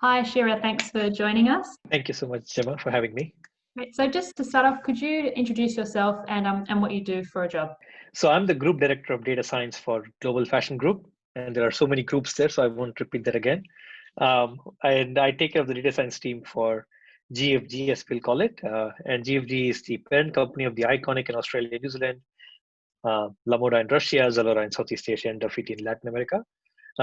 Hi, Kshira. Thanks for joining us. Thank you so much, Gemma, for having me. Great. So just to start off, could you introduce yourself and what you do for a job? So I'm the group director of data science for Global Fashion Group, and there are so many groups there, so I won't repeat that again. And I take care of the data science team for GFG, as we'll call it. And GFG is the parent company of the Iconic in Australia, New Zealand, Lamoda in Russia, Zalora in Southeast Asia, and Graffiti in Latin America.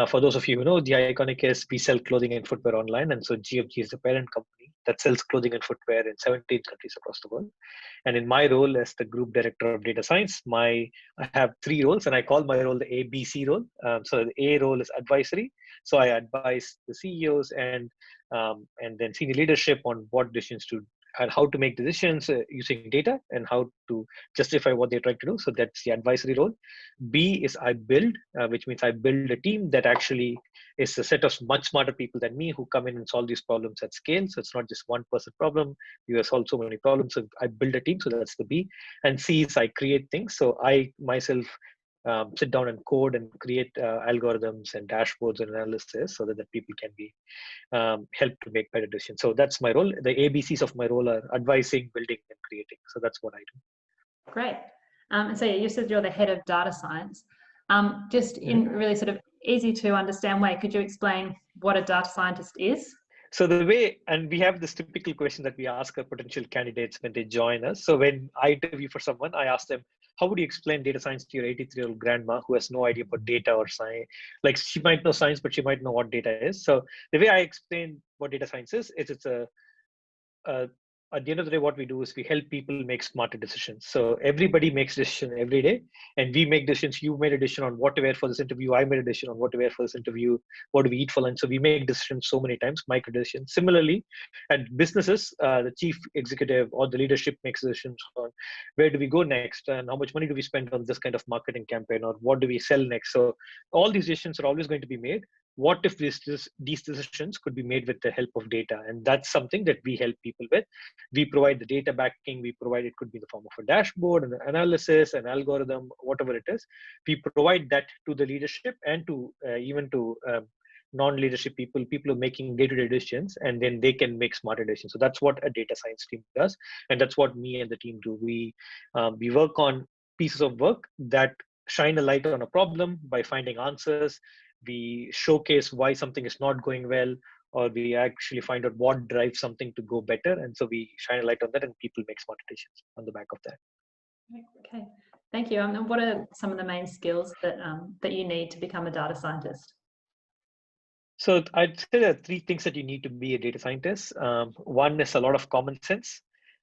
For those of you who know, the Iconic is we sell clothing and footwear online, and so GFG is the parent company that sells clothing and footwear in 17 countries across the world. And in my role as the group director of data science, I have three roles, and I call my role the ABC role. So the A role is advisory. So I advise the CEOs and then senior leadership on what decisions to and how to make decisions using data and how to justify what they're trying to do. So that's the advisory role. B is I build, which means I build a team that actually is a set of much smarter people than me who come in and solve these problems at scale. So it's not just one person problem. You solve so many problems. So I build a team. So that's the B. And C is I create things. So I myself sit down and code and create algorithms and dashboards and analysis so that people can be helped to make better decisions. So that's my role. The ABCs of my role are advising, building, and creating. So that's what I do. Great. And so you said you're the head of data science. Just in really sort of easy to understand way, could you explain what a data scientist is? So the way, and we have this typical question that we ask our potential candidates when they join us. So when I interview for someone, I ask them, how would you explain data science to your 83-year-old grandma who has no idea about data or science? Like she might know science, but she might know what data is. So the way I explain what data science is it's at the end of the day, what we do is we help people make smarter decisions. So everybody makes decisions every day, and we make decisions. You made a decision on what to wear for this interview. I made a decision on what to wear for this interview. What do we eat for lunch? So we make decisions so many times, micro decisions. Similarly, at businesses, the chief executive or the leadership makes decisions on where do we go next and how much money do we spend on this kind of marketing campaign or what do we sell next. So all these decisions are always going to be made. What if these decisions could be made with the help of data? And that's something that we help people with. We provide the data backing. We provide, it could be in the form of a dashboard, an analysis, an algorithm, whatever it is. We provide that to the leadership and to even to non-leadership people who are making day-to-day decisions, and then they can make smarter decisions. So that's what a data science team does, and that's what me and the team do. We work on pieces of work that shine a light on a problem by finding answers. We showcase why something is not going well, or we actually find out what drives something to go better. And so we shine a light on that, and people make smart decisions on the back of that. Okay, thank you. And what are some of the main skills that you need to become a data scientist? So I'd say there are three things that you need to be a data scientist. One is a lot of common sense.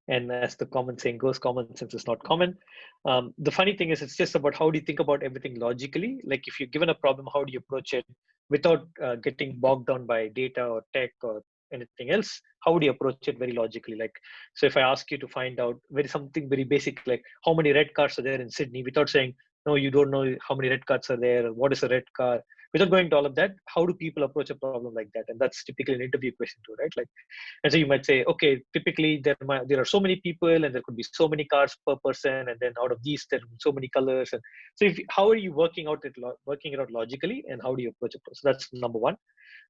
And as the common saying goes, common sense is not common. The funny thing is, it's just about how do you think about everything logically? Like if you're given a problem, how do you approach it without getting bogged down by data or tech or anything else? How would you approach it very logically? Like, so if I ask you to find out something very basic, like how many red cars are there in Sydney, without saying, no, you don't know how many red cars are there, or what is a red car, without going to all of that, how do people approach a problem like that? And that's typically an interview question too, right? Like, and so you might say, okay, typically there are so many people and there could be so many cars per person, and then out of these there are so many colors. And so how are you working it out logically, and how do you approach it? So that's number one.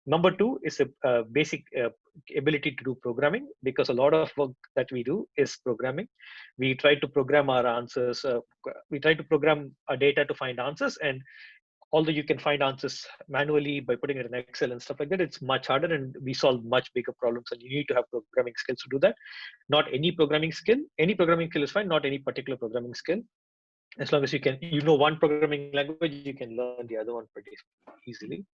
Number two is a basic ability to do programming, because a lot of work that we do is programming. We try to program our answers. We try to program our data to find answers, and although you can find answers manually by putting it in Excel and stuff like that, it's much harder, and we solve much bigger problems, and you need to have programming skills to do that. Not any programming skill. Any programming skill is fine, not any particular programming skill. As long as you know one programming language, you can learn the other one pretty easily.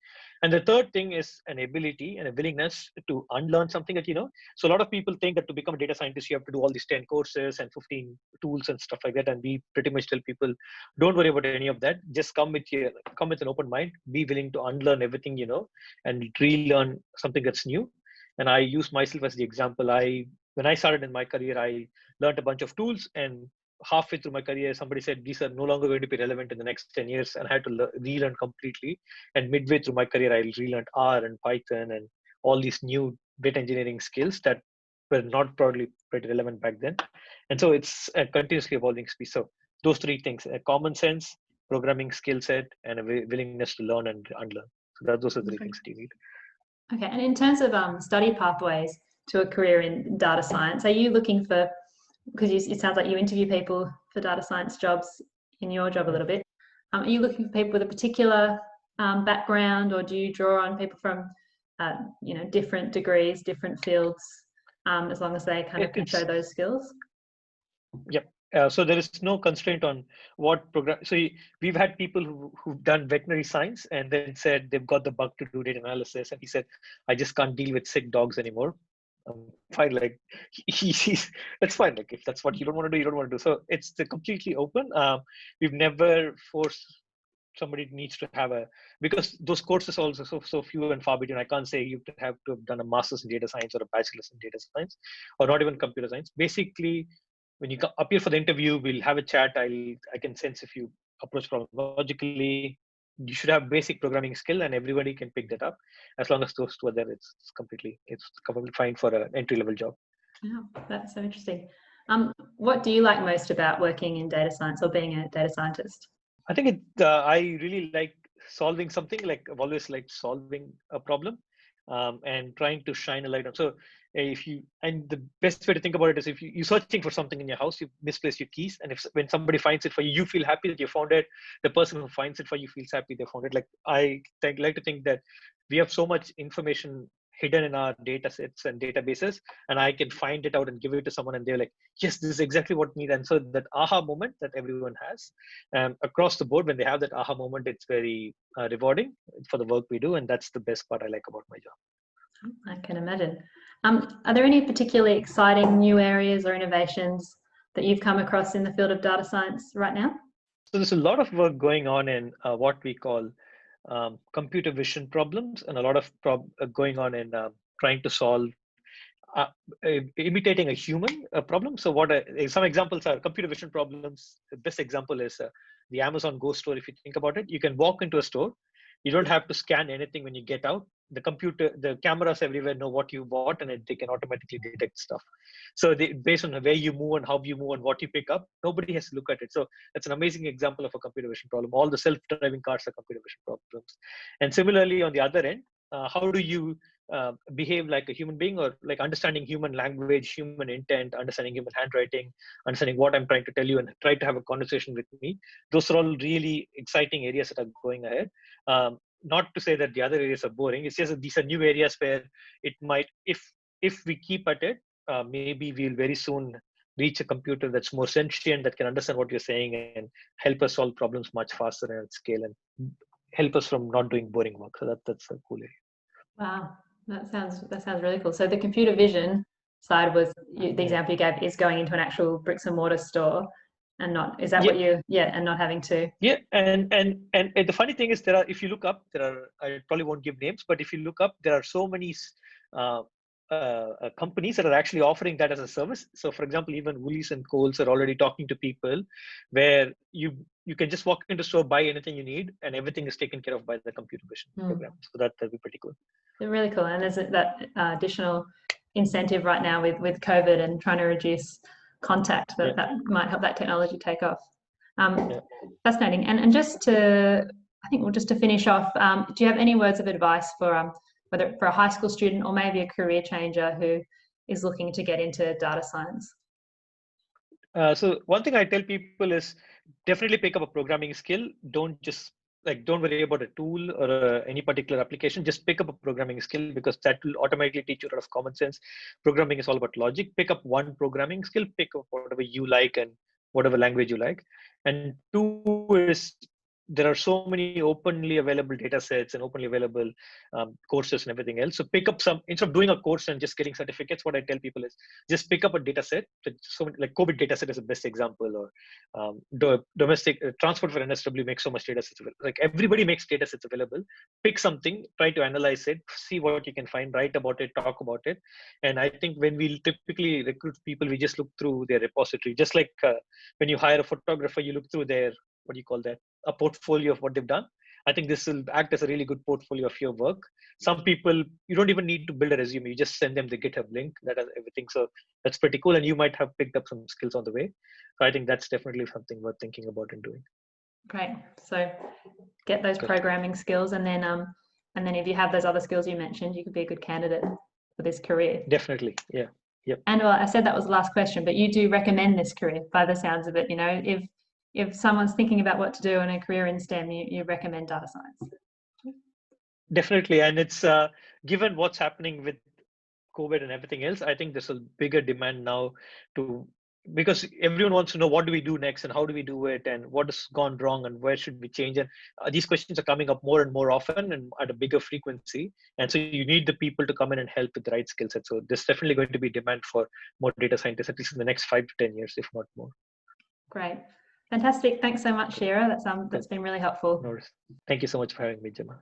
And the third thing is an ability and a willingness to unlearn something that you know. So a lot of people think that to become a data scientist, you have to do all these 10 courses and 15 tools and stuff like that. And we pretty much tell people, don't worry about any of that. Just come with an open mind, be willing to unlearn everything you know and relearn something that's new. And I use myself as the example. When I started in my career, I learned a bunch of tools, and halfway through my career, somebody said these are no longer going to be relevant in the next 10 years, and I had to relearn completely. And midway through my career, I relearned R and Python and all these new data engineering skills that were not probably pretty relevant back then. And so it's a continuously evolving space. So those three things: a common sense, programming skill set, and a willingness to learn and unlearn. So those are the three things that you need. Okay, and in terms of study pathways to a career in data science, are you looking for, because it sounds like you interview people for data science jobs in your job a little bit, are you looking for people with a particular background, or do you draw on people from, different degrees, different fields, as long as they kind of can show those skills? Yep. So there is no constraint on what program. So we've had people who've done veterinary science and then said they've got the bug to do data analysis, and he said, "I just can't deal with sick dogs anymore." Fine, like he's that's fine. Like if that's what you don't want to do, you don't want to do. So it's completely open. We've never forced somebody needs to have because those courses also so few and far between. I can't say you have to have done a master's in data science or a bachelor's in data science or not even computer science. Basically, when you appear for the interview, we'll have a chat. I can sense if you approach problem logically. You should have basic programming skill, and everybody can pick that up. As long as those two are there, it's completely fine for an entry level job. Yeah, that's so interesting. What do you like most about working in data science or being a data scientist? I think I really like solving something. Like I've always liked solving a problem and trying to shine a light on. So and the best way to think about it is if you're searching for something in your house, you misplace your keys, and when somebody finds it for you, you feel happy that you found it. The person who finds it for you feels happy they found it. Like like to think that we have so much information hidden in our data sets and databases, and I can find it out and give it to someone, and they're like, yes, this is exactly what we need. And so that aha moment that everyone has across the board, when they have that aha moment, it's very rewarding for the work we do, and that's the best part I like about my job. I can imagine. Are there any particularly exciting new areas or innovations that you've come across in the field of data science right now? So there's a lot of work going on in what we call computer vision problems, and a lot of going on in trying to solve imitating a human problem. So some examples are computer vision problems. The best example is the Amazon Go store. If you think about it, you can walk into a store. You don't have to scan anything when you get out. The cameras everywhere know what you bought, and they can automatically detect stuff. So based on where you move and how you move and what you pick up, nobody has to look at it. So that's an amazing example of a computer vision problem. All the self-driving cars are computer vision problems. And similarly, on the other end, how do you behave like a human being, or like understanding human language, human intent, understanding human handwriting, understanding what I'm trying to tell you, and try to have a conversation with me. Those are all really exciting areas that are going ahead. Not to say that the other areas are boring. It's just that these are new areas where it might, if we keep at it, maybe we'll very soon reach a computer that's more sentient, that can understand what you're saying and help us solve problems much faster and at scale, and help us from not doing boring work. So that's a cool area. Wow, that sounds really cool. So the computer vision side was the example you gave is going into an actual bricks and mortar store, and not is that what you and not having to and the funny thing is if you look up, I probably won't give names, but if you look up, there are so many companies that are actually offering that as a service. So for example, even Woolies and Coles are already talking to people where you can just walk into the store, buy anything you need, and everything is taken care of by the computer vision program. So that'll be pretty cool. They're really cool. And there's that additional incentive right now with COVID and trying to reduce contact that might help that technology take off. Fascinating. And just to finish off, do you have any words of advice for whether for a high school student or maybe a career changer who is looking to get into data science? So one thing I tell people is definitely pick up a programming skill. Don't worry about a tool or any particular application. Just pick up a programming skill, because that will automatically teach you a lot of common sense. Programming is all about logic. Pick up one programming skill, pick up whatever you like and whatever language you like. And two is, there are so many openly available data sets and openly available courses and everything else. So pick up instead of doing a course and just getting certificates, what I tell people is just pick up a data set. So like COVID data set is the best example, or domestic transport for NSW makes so much data sets available. Like everybody makes data sets available. Pick something, try to analyze it, see what you can find, write about it, talk about it. And I think when we typically recruit people, we just look through their repository. Just like when you hire a photographer, you look through their, what do you call that, a portfolio of what they've done. I think this will act as a really good portfolio of your work. Some people, you don't even need to build a resume. You just send them the GitHub link that has everything. So that's pretty cool. And you might have picked up some skills on the way. So I think that's definitely something worth thinking about and doing. Great. So get those programming skills, and then And then if you have those other skills you mentioned, you could be a good candidate for this career. Definitely, yeah. Yep. And well, I said that was the last question, but you do recommend this career by the sounds of it. You know, if someone's thinking about what to do in a career in STEM, you recommend data science. Definitely, and it's given what's happening with COVID and everything else, I think there's a bigger demand now because everyone wants to know what do we do next and how do we do it and what has gone wrong and where should we change. And these questions are coming up more and more often and at a bigger frequency. And so you need the people to come in and help with the right skill set. So there's definitely going to be demand for more data scientists, at least in the next 5 to 10 years, if not more. Great. Fantastic. Thanks so much, Kshira. That's been really helpful. No worries. Thank you so much for having me, Gemma.